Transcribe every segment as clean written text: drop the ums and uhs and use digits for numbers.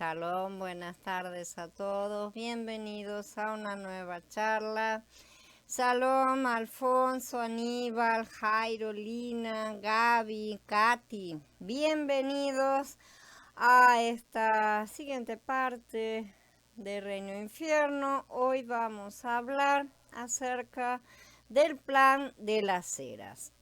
Shalom, buenas tardes a todos, bienvenidos a una nueva charla. Shalom, Alfonso, Aníbal, Jairo, Lina, Gaby, Katy, bienvenidos a esta siguiente parte de Reino e Infierno. Hoy vamos a hablar acerca del plan de las eras.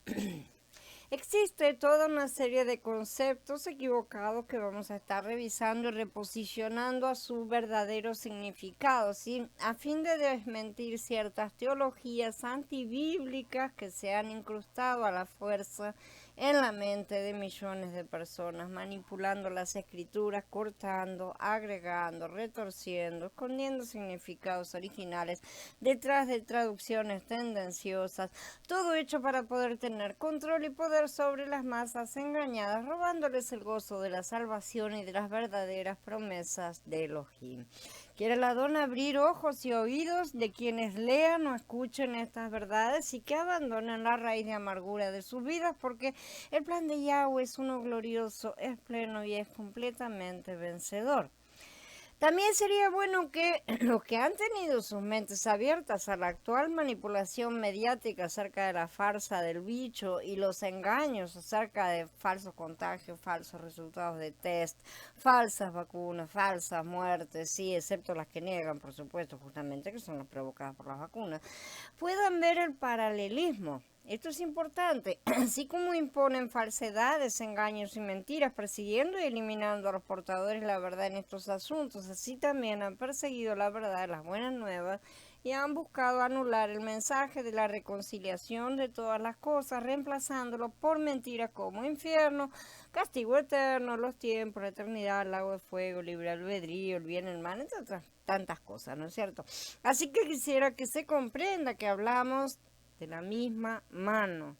Existe toda una serie de conceptos equivocados que vamos a estar revisando y reposicionando a su verdadero significado, ¿sí? A fin de desmentir ciertas teologías antibíblicas que se han incrustado a la fuerza en la mente de millones de personas, manipulando las escrituras, cortando, agregando, retorciendo, escondiendo significados originales detrás de traducciones tendenciosas, todo hecho para poder tener control y poder sobre las masas engañadas, robándoles el gozo de la salvación y de las verdaderas promesas de Elohim. Quiere la dona abrir ojos y oídos de quienes lean o escuchen estas verdades y que abandonen la raíz de amargura de sus vidas, porque el plan de Yahweh es uno glorioso, es pleno y es completamente vencedor. También sería bueno que los que han tenido sus mentes abiertas a la actual manipulación mediática acerca de la farsa del bicho y los engaños acerca de falsos contagios, falsos resultados de test, falsas vacunas, falsas muertes, sí, excepto las que niegan, por supuesto, justamente, que son las provocadas por las vacunas, puedan ver el paralelismo. Esto es importante, así como imponen falsedades, engaños y mentiras, persiguiendo y eliminando a los portadores de la verdad en estos asuntos, así también han perseguido la verdad de las buenas nuevas y han buscado anular el mensaje de la reconciliación de todas las cosas, reemplazándolo por mentiras como infierno, castigo eterno, los tiempos, la eternidad, el lago de fuego, libre albedrío, el bien, el mal, entre otras tantas cosas, ¿no es cierto? Así que quisiera que se comprenda que hablamos de la misma mano.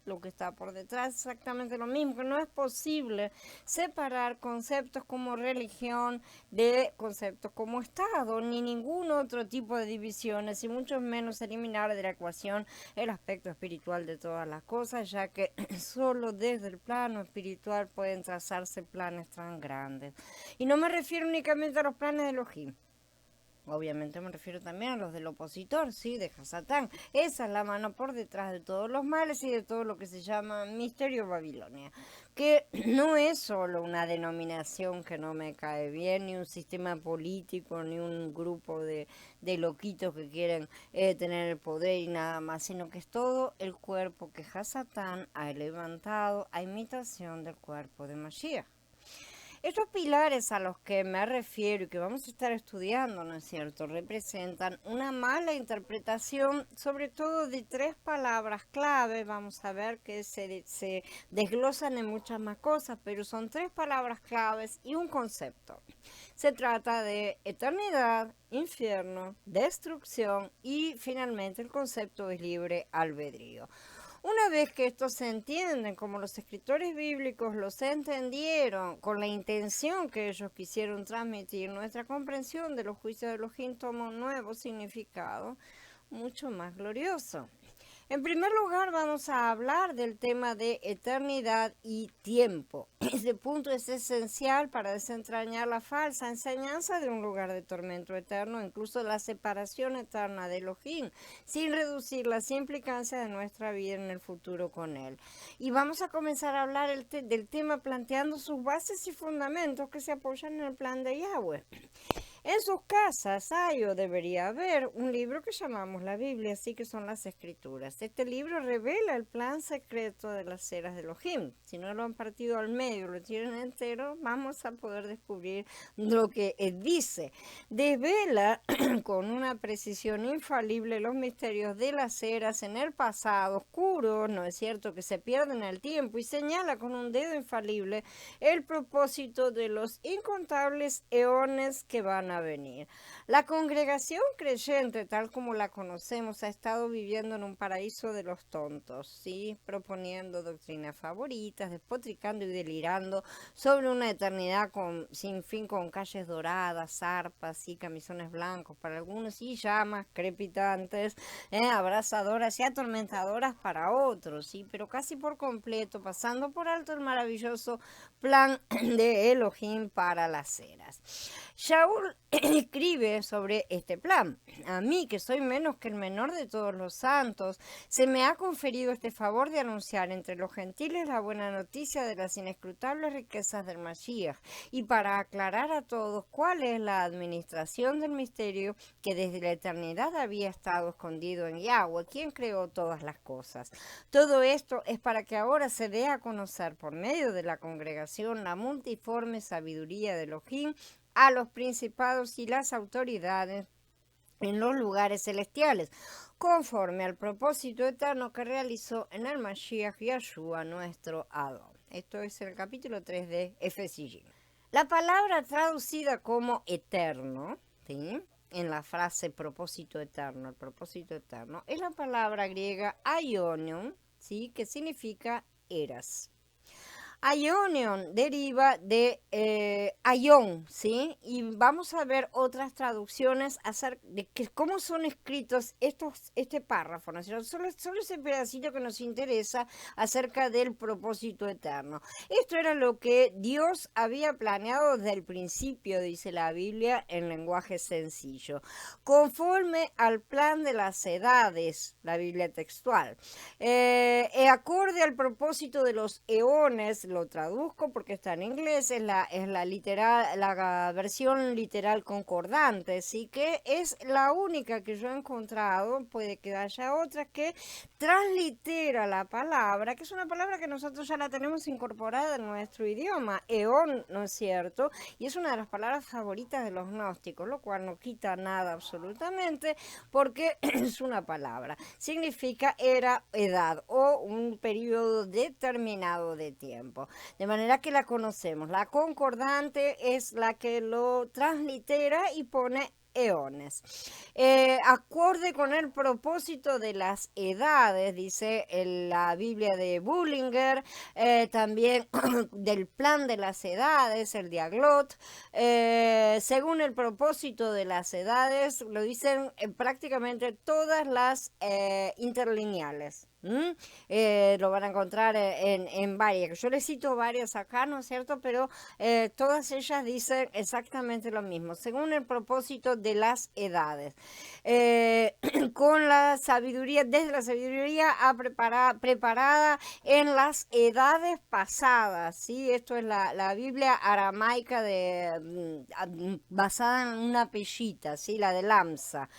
Lo que está por detrás es exactamente lo mismo, que no es posible separar conceptos como religión de conceptos como Estado, ni ningún otro tipo de divisiones, y mucho menos eliminar de la ecuación el aspecto espiritual de todas las cosas, ya que solo desde el plano espiritual pueden trazarse planes tan grandes. Y no me refiero únicamente a los planes de Elohim. Obviamente me refiero también a los del opositor, sí, de Hasatán. Esa es la mano por detrás de todos los males y de todo lo que se llama Misterio Babilonia, que no es solo una denominación que no me cae bien, ni un sistema político, ni un grupo de loquitos que quieren tener el poder y nada más, sino que es todo el cuerpo que Hasatán ha levantado a imitación del cuerpo de Mashiach. Estos pilares a los que me refiero y que vamos a estar estudiando, ¿no es cierto?, representan una mala interpretación, sobre todo de tres palabras clave. Vamos a ver que se desglosan en muchas más cosas, pero son tres palabras claves y un concepto. Se trata de eternidad, infierno, destrucción y finalmente el concepto es libre albedrío. Una vez que estos se entienden como los escritores bíblicos los entendieron, con la intención que ellos quisieron transmitir, nuestra comprensión de los juicios de Elohim toma un nuevo significado mucho más glorioso. En primer lugar, vamos a hablar del tema de eternidad y tiempo. Este punto es esencial para desentrañar la falsa enseñanza de un lugar de tormento eterno, incluso la separación eterna de Elohim, sin reducir las implicancias de nuestra vida en el futuro con él. Y vamos a comenzar a hablar del tema planteando sus bases y fundamentos que se apoyan en el plan de Yahweh. En sus casas hay o debería haber un libro que llamamos la Biblia, así que son las Escrituras. Este libro revela el plan secreto de las eras de Elohim. Si no lo han partido al medio, lo tienen entero, vamos a poder descubrir lo que dice. Desvela con una precisión infalible los misterios de las eras en el pasado oscuro, ¿no es cierto?, que se pierden en el tiempo, y señala con un dedo infalible el propósito de los incontables eones que van van a venir. La congregación creyente, tal como la conocemos, ha estado viviendo en un paraíso de los tontos, ¿sí? Proponiendo doctrinas favoritas, despotricando y delirando sobre una eternidad sin fin, con calles doradas, zarpas y camisones blancos para algunos y llamas crepitantes, abrasadoras y atormentadoras para otros, ¿sí? Pero casi por completo, pasando por alto el maravilloso plan de Elohim para las eras. Shaul escribe sobre este plan. A mí, que soy menos que el menor de todos los santos, se me ha conferido este favor de anunciar entre los gentiles la buena noticia de las inescrutables riquezas del Mashiach y para aclarar a todos cuál es la administración del misterio que desde la eternidad había estado escondido en Yahweh, quien creó todas las cosas. Todo esto es para que ahora se dé a conocer por medio de la congregación la multiforme sabiduría de Elohim a los principados y las autoridades en los lugares celestiales, conforme al propósito eterno que realizó en el Mashiach Yeshua, nuestro Adón. Esto es el capítulo 3 de Efesiyim. La palabra traducida como eterno, ¿sí?, en la frase propósito eterno, el propósito eterno, es la palabra griega aionion, ¿sí?, que significa eras. Aionion deriva de aion, ¿sí? Y vamos a ver otras traducciones acerca de cómo son escritos este párrafo, ¿no? Solo ese pedacito que nos interesa acerca del propósito eterno. Esto era lo que Dios había planeado desde el principio, dice la Biblia, en lenguaje sencillo, conforme al plan de las edades, la Biblia textual, acorde al propósito de los eones. Lo traduzco porque está en inglés, es la versión literal concordante, sí, que es la única que yo he encontrado, puede que haya otra, que translitera la palabra, que es una palabra que nosotros ya la tenemos incorporada en nuestro idioma, eón, ¿no es cierto? Y es una de las palabras favoritas de los gnósticos, lo cual no quita nada absolutamente, porque es una palabra, significa era, edad o un periodo determinado de tiempo. De manera que la conocemos. La concordante es la que lo translitera y pone eones. Acorde con el propósito de las edades, dice la Biblia de Bullinger, también del plan de las edades, el Diaglot, según el propósito de las edades, lo dicen prácticamente todas las interlineales. Lo van a encontrar en varias. Yo les cito varias acá, ¿no es cierto? Pero todas ellas dicen exactamente lo mismo, según el propósito de las edades. Con la sabiduría, desde la sabiduría preparada en las edades pasadas, ¿sí? Esto es la Biblia aramaica basada en una pellita, ¿sí? La de Lamsa.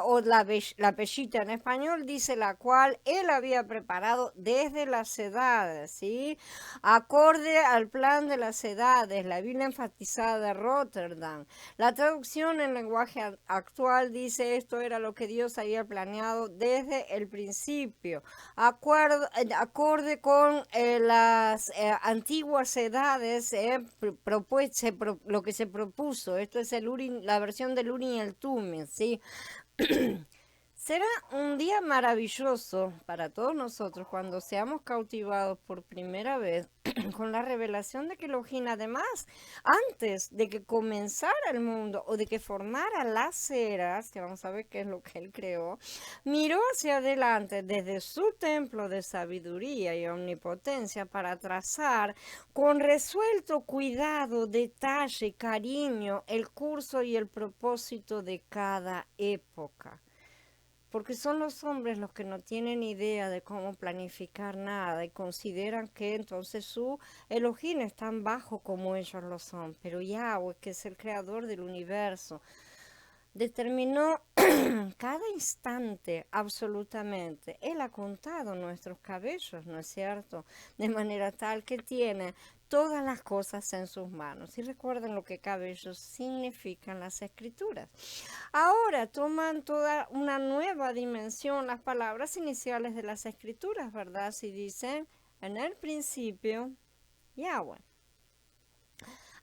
O la pellita en español dice la cual él había preparado desde las edades, ¿sí? Acorde al plan de las edades, la Biblia enfatizada de Rotterdam. La traducción en lenguaje actual dice esto era lo que Dios había planeado desde el principio. Acorde con las antiguas edades, lo que se propuso. Esto es la versión del Urim y el Tumim, ¿sí? Será un día maravilloso para todos nosotros cuando seamos cautivados por primera vez con la revelación de que Elohim, además, antes de que comenzara el mundo o de que formara las eras, que vamos a ver qué es lo que él creó, miró hacia adelante desde su templo de sabiduría y omnipotencia para trazar con resuelto cuidado, detalle, cariño, el curso y el propósito de cada época. Porque son los hombres los que no tienen idea de cómo planificar nada y consideran que entonces su Elohim es tan bajo como ellos lo son. Pero Yahweh, que es el creador del universo, determinó cada instante absolutamente. Él ha contado nuestros cabellos, ¿no es cierto? De manera tal que tiene todas las cosas en sus manos. Y recuerden lo que cabellos significan las escrituras. Ahora toman toda una nueva dimensión las palabras iniciales de las escrituras, ¿verdad? Si dicen, en el principio, Yahweh.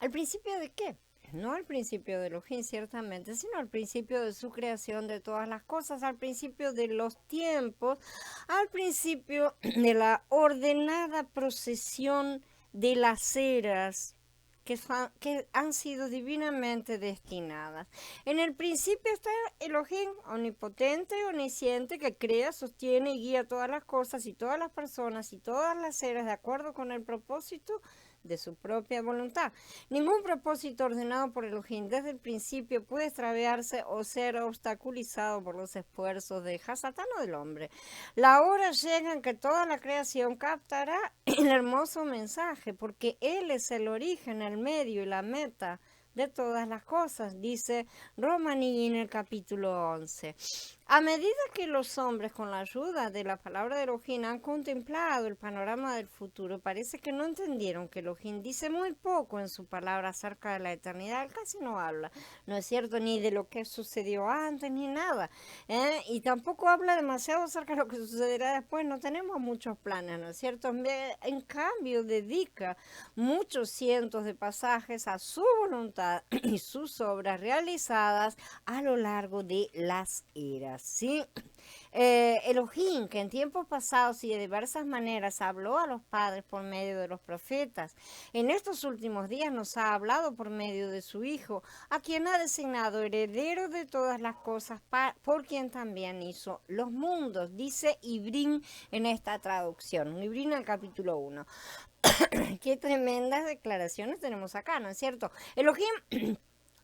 ¿Al principio de qué? no al principio de Elohim ciertamente, sino al principio de su creación de todas las cosas, al principio de los tiempos, al principio de la ordenada procesión de las eras que han sido divinamente destinadas. En el principio está Elohim, omnipotente y omnisciente, que crea, sostiene y guía todas las cosas y todas las personas y todas las eras de acuerdo con el propósito de su propia voluntad. Ningún propósito ordenado por Elohim desde el principio puede extraviarse o ser obstaculizado por los esfuerzos de Hasatán o del hombre. La hora llega en que toda la creación captará el hermoso mensaje, porque Él es el origen, el medio y la meta de todas las cosas, dice Romaní en el capítulo 11. A medida que los hombres, con la ayuda de la palabra de Elohim, han contemplado el panorama del futuro, parece que no entendieron que Elohim dice muy poco en su palabra acerca de la eternidad. Él casi no habla, no es cierto, ni de lo que sucedió antes, ni nada. Y tampoco habla demasiado acerca de lo que sucederá después. No tenemos muchos planes, ¿no es cierto? En cambio, dedica muchos cientos de pasajes a su voluntad y sus obras realizadas a lo largo de las eras. ¿Sí? Elohim, que en tiempos pasados y de diversas maneras habló a los padres por medio de los profetas, en estos últimos días nos ha hablado por medio de su Hijo, a quien ha designado heredero de todas las cosas, por quien también hizo los mundos, dice Ibrín en esta traducción, Ibrín al capítulo 1. Qué tremendas declaraciones tenemos acá, ¿no es cierto? Elohim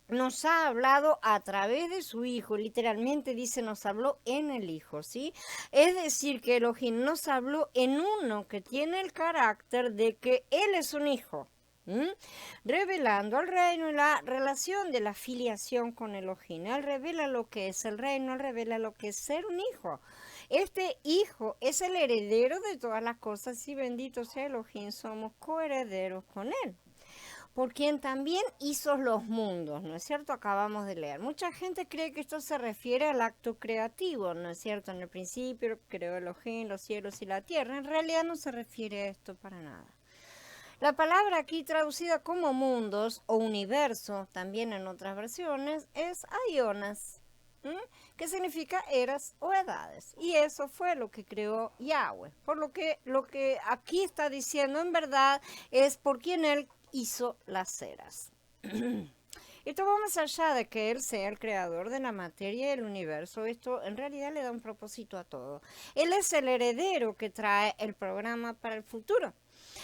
nos ha hablado a través de su Hijo, literalmente dice nos habló en el Hijo, ¿sí? Es decir, que Elohim nos habló en uno que tiene el carácter de que Él es un Hijo, revelando el reino y la relación de la filiación con Elohim. Él revela lo que es el reino, Él revela lo que es ser un hijo. Este Hijo es el heredero de todas las cosas y bendito sea Elohim, somos coherederos con Él, por quien también hizo los mundos, ¿no es cierto? Acabamos de leer. Mucha gente cree que esto se refiere al acto creativo, ¿no es cierto? En el principio creó Elohim los cielos y la tierra. En realidad no se refiere a esto para nada. La palabra aquí traducida como mundos o universo, también en otras versiones, es aionas, que significa eras o edades. Y eso fue lo que creó Yahweh. Por lo que aquí está diciendo en verdad es por quien Él hizo las eras. Esto va más allá de que Él sea el creador de la materia y el universo. Esto en realidad le da un propósito a todo. Él es el heredero que trae el programa para el futuro.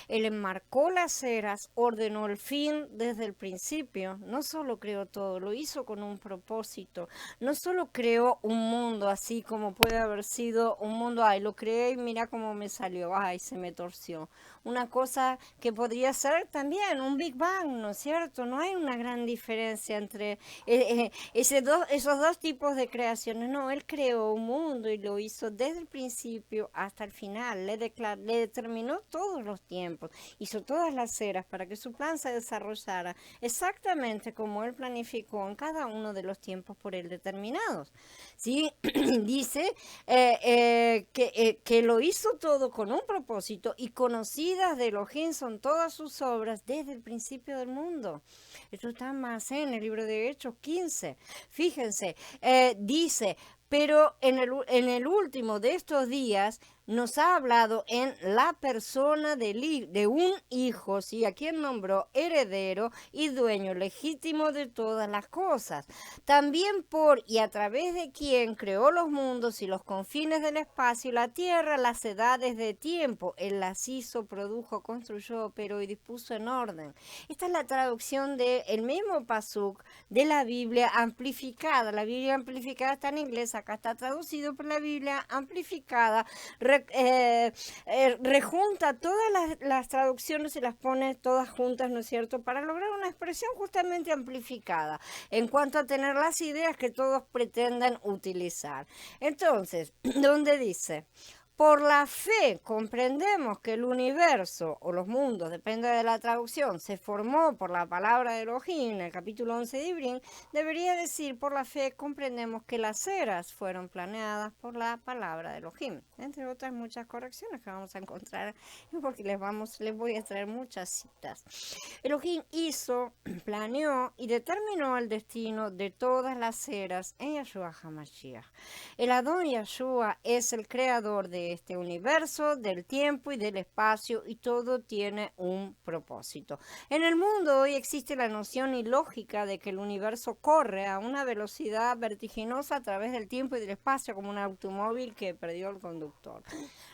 Él enmarcó las eras, ordenó el fin desde el principio. No solo creó todo, lo hizo con un propósito. No solo creó un mundo así como puede haber sido un mundo, ay, lo creé y mira cómo me salió, ay, se me torció. Una cosa que podría ser también un Big Bang, ¿no es cierto? No hay una gran diferencia entre esos dos tipos de creaciones. No, Él creó un mundo y lo hizo desde el principio hasta el final. Le determinó todos los tiempos, hizo todas las eras para que su plan se desarrollara exactamente como Él planificó en cada uno de los tiempos por Él determinados. ¿Sí? Dice que lo hizo todo con un propósito y conocidas de Elohim son todas sus obras desde el principio del mundo. Esto está más en el libro de Hechos 15. Fíjense, dice, pero en el último de estos días nos ha hablado en la persona de un hijo, ¿sí? A quien nombró heredero y dueño legítimo de todas las cosas. También por y a través de quien creó los mundos y los confines del espacio y la tierra, las edades de tiempo. Él las hizo, produjo, construyó, operó y dispuso en orden. Esta es la traducción del mismo pasuk de la Biblia amplificada. La Biblia amplificada está en inglés, acá está traducido por la Biblia amplificada. Rejunta todas las traducciones y las pone todas juntas, ¿no es cierto?, para lograr una expresión justamente amplificada en cuanto a tener las ideas que todos pretenden utilizar. Entonces, ¿dónde dice? Por la fe comprendemos que el universo o los mundos, depende de la traducción, se formó por la palabra de Elohim, en el capítulo 11 de Ibrín, debería decir por la fe comprendemos que las eras fueron planeadas por la palabra de Elohim, entre otras muchas correcciones que vamos a encontrar, porque les voy a traer muchas citas. Elohim hizo, planeó y determinó el destino de todas las eras en Yeshua HaMashiach. El Adón Yeshua es el creador de este universo, del tiempo y del espacio, y todo tiene un propósito. En el mundo hoy existe la noción ilógica de que el universo corre a una velocidad vertiginosa a través del tiempo y del espacio, como un automóvil que perdió el conductor.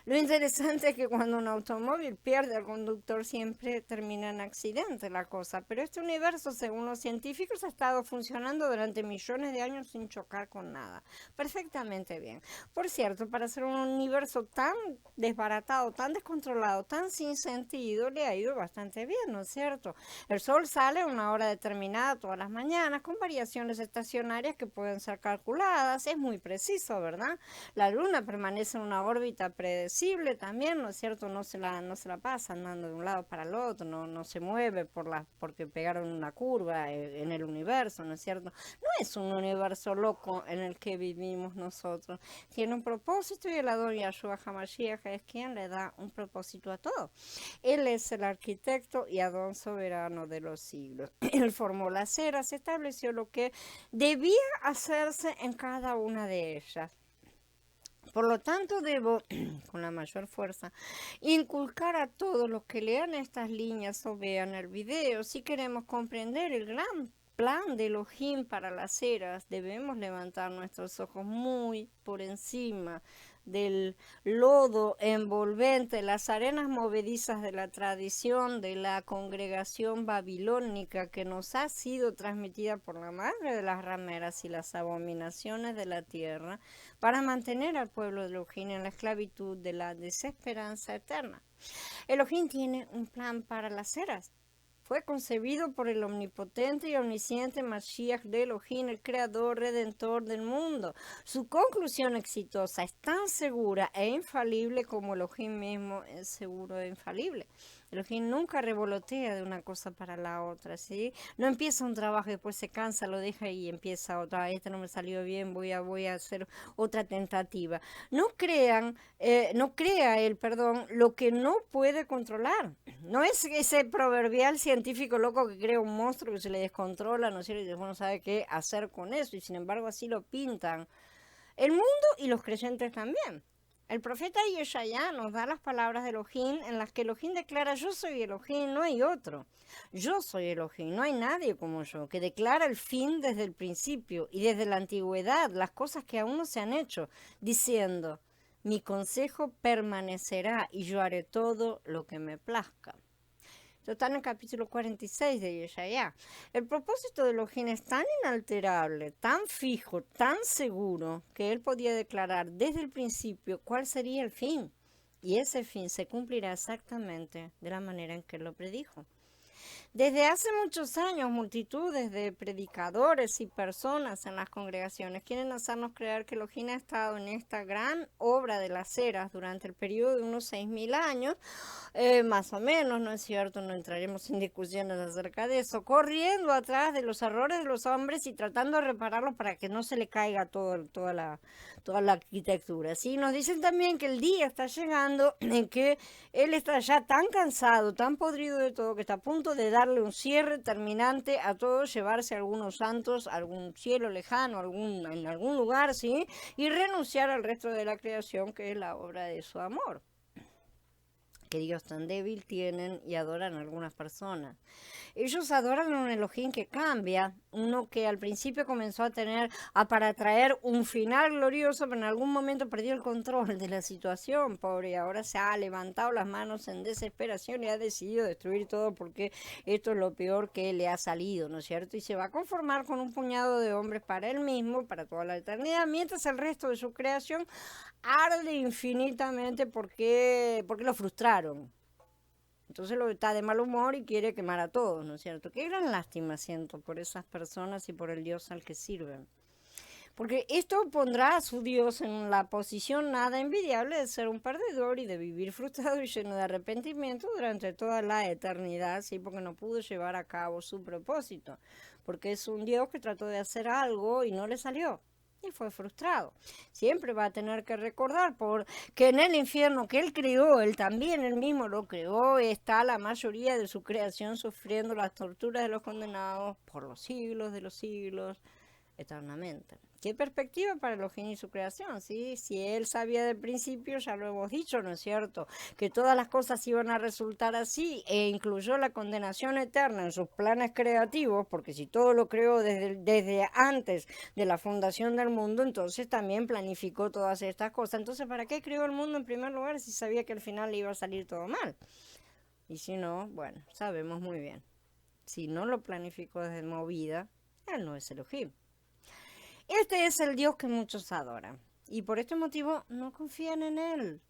Lo interesante es que cuando un automóvil pierde al conductor siempre termina en accidente la cosa, pero este universo, según los científicos, ha estado funcionando durante millones de años sin chocar con nada. Perfectamente bien. Por cierto, para ser un universo tan desbaratado, tan descontrolado, tan sin sentido, le ha ido bastante bien, ¿no es cierto? El sol sale a una hora determinada todas las mañanas, con variaciones estacionarias que pueden ser calculadas, es muy preciso, ¿verdad? La luna permanece en una órbita predecible también, ¿no es cierto? No se la pasa andando de un lado para el otro, no se mueve porque pegaron una curva en el universo, ¿no es cierto? No es un universo loco en el que vivimos nosotros. Tiene un propósito y el Adón Yeshua HaMashiach es quien le da un propósito a todo. Él es el arquitecto y Adón soberano de los siglos. Él formó las eras, estableció lo que debía hacerse en cada una de ellas. Por lo tanto, debo, con la mayor fuerza, inculcar a todos los que lean estas líneas o vean el video. Si queremos comprender el gran plan de Elohim para las eras, debemos levantar nuestros ojos muy por encima del lodo envolvente, las arenas movedizas de la tradición de la congregación babilónica que nos ha sido transmitida por la madre de las rameras y las abominaciones de la tierra para mantener al pueblo de Elohim en la esclavitud de la desesperanza eterna. Elohim tiene un plan para las eras. Fue concebido por el omnipotente y omnisciente Mashiach de Elohim, el creador redentor del mundo. Su conclusión exitosa es tan segura e infalible como Elohim mismo es seguro e infalible. Elohim nunca revolotea de una cosa para la otra, ¿sí? No empieza un trabajo y después se cansa, lo deja y empieza otra. Este no me salió bien, voy a hacer otra tentativa. No crea él, lo que no puede controlar. No es ese proverbial científico loco que crea un monstruo que se le descontrola, ¿no es cierto? Y después no sabe qué hacer con eso, y sin embargo así lo pintan el mundo y los creyentes también. El profeta Yeshaya nos da las palabras de Elohim en las que Elohim declara: yo soy Elohim, no hay otro. Yo soy Elohim, no hay nadie como yo, que declara el fin desde el principio y desde la antigüedad, las cosas que aún no se han hecho, diciendo: mi consejo permanecerá y yo haré todo lo que me plazca. Esto está en el capítulo 46 de Yeshaya. El propósito de Elohim es tan inalterable, tan fijo, tan seguro, que él podía declarar desde el principio cuál sería el fin. Y ese fin se cumplirá exactamente de la manera en que él lo predijo. Desde hace muchos años, multitudes de predicadores y personas en las congregaciones quieren hacernos creer que Elohim ha estado en esta gran obra de las eras durante el periodo de unos 6.000 años, más o menos, ¿no es cierto? No entraremos en discusiones acerca de eso, corriendo atrás de los errores de los hombres y tratando de repararlos para que no se le caiga toda la arquitectura, ¿sí? Nos dicen también que el día está llegando en que él está ya tan cansado, tan podrido de todo, que está a punto de darle un cierre terminante a todo, llevarse a algunos santos a algún cielo lejano, en algún lugar, ¿sí? Y renunciar al resto de la creación, que es la obra de su amor, que Dios tan débil tienen y adoran algunas personas. Ellos adoran a un Elohim que cambia, uno que al principio comenzó para traer un final glorioso, pero en algún momento perdió el control de la situación, pobre, y ahora se ha levantado las manos en desesperación y ha decidido destruir todo porque esto es lo peor que le ha salido, ¿no es cierto? Y se va a conformar con un puñado de hombres para él mismo, para toda la eternidad, mientras el resto de su creación arde infinitamente porque lo frustraron. Entonces lo está de mal humor y quiere quemar a todos, ¿no es cierto? Qué gran lástima siento por esas personas y por el Dios al que sirven. Porque esto pondrá a su Dios en la posición nada envidiable de ser un perdedor y de vivir frustrado y lleno de arrepentimiento durante toda la eternidad, sí, porque no pudo llevar a cabo su propósito, porque es un Dios que trató de hacer algo y no le salió. Y fue frustrado. Siempre va a tener que recordar que en el infierno que él creó, él también, él mismo lo creó, está la mayoría de su creación sufriendo las torturas de los condenados por los siglos de los siglos, eternamente. ¿Qué perspectiva para Elohim y su creación? ¿Sí? Si él sabía del principio, ya lo hemos dicho, ¿no es cierto? Que todas las cosas iban a resultar así e incluyó la condenación eterna en sus planes creativos, porque si todo lo creó desde antes de la fundación del mundo, entonces también planificó todas estas cosas. Entonces, ¿para qué creó el mundo en primer lugar si sabía que al final le iba a salir todo mal? Y si no, bueno, sabemos muy bien. Si no lo planificó desde movida, él no es Elohim. Este es el Dios que muchos adoran y por este motivo no confían en Él.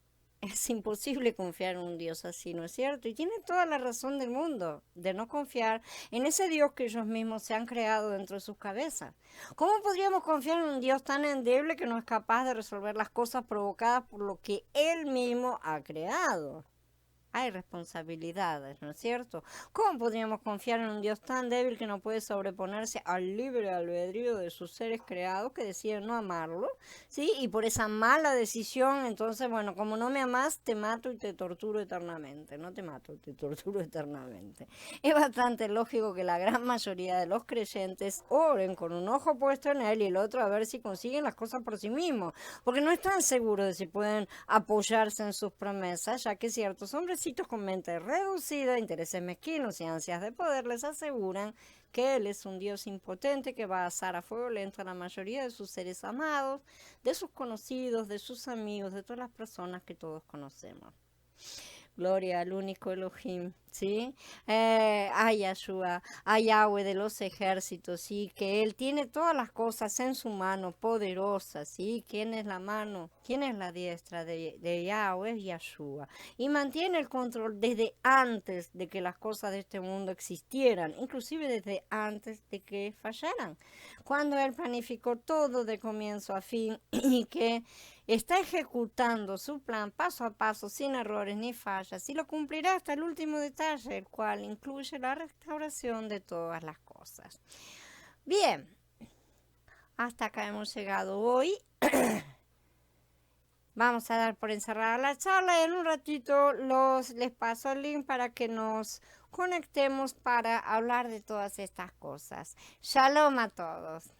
Es imposible confiar en un Dios así, ¿no es cierto? Y tienen toda la razón del mundo de no confiar en ese Dios que ellos mismos se han creado dentro de sus cabezas. ¿Cómo podríamos confiar en un Dios tan endeble que no es capaz de resolver las cosas provocadas por lo que Él mismo ha creado? Hay responsabilidades, ¿no es cierto? ¿Cómo podríamos confiar en un Dios tan débil que no puede sobreponerse al libre albedrío de sus seres creados que deciden no amarlo? ¿Sí? Y por esa mala decisión, entonces, bueno, como no me amas, te mato y te torturo eternamente. No te mato, te torturo eternamente. Es bastante lógico que la gran mayoría de los creyentes oren con un ojo puesto en Él y el otro a ver si consiguen las cosas por sí mismos, porque no están seguros de si pueden apoyarse en sus promesas, ya que ciertos hombres con mente reducida, intereses mezquinos y ansias de poder les aseguran que Él es un Dios impotente que va a asar a fuego lento a la mayoría de sus seres amados, de sus conocidos, de sus amigos, de todas las personas que todos conocemos. Gloria al único Elohim, ¿sí? A Yahshua, a Yahweh de los ejércitos, ¿sí? Que Él tiene todas las cosas en su mano, poderosa, ¿sí? ¿Quién es la mano? ¿Quién es la diestra de Yahweh? Yahshua. Y mantiene el control desde antes de que las cosas de este mundo existieran, inclusive desde antes de que fallaran. Cuando Él planificó todo de comienzo a fin y que está ejecutando su plan paso a paso, sin errores ni fallas, y lo cumplirá hasta el último detalle, el cual incluye la restauración de todas las cosas. Bien, hasta acá hemos llegado hoy. Vamos a dar por encerrada la charla y en un ratito les paso el link para que nos conectemos para hablar de todas estas cosas. Shalom a todos.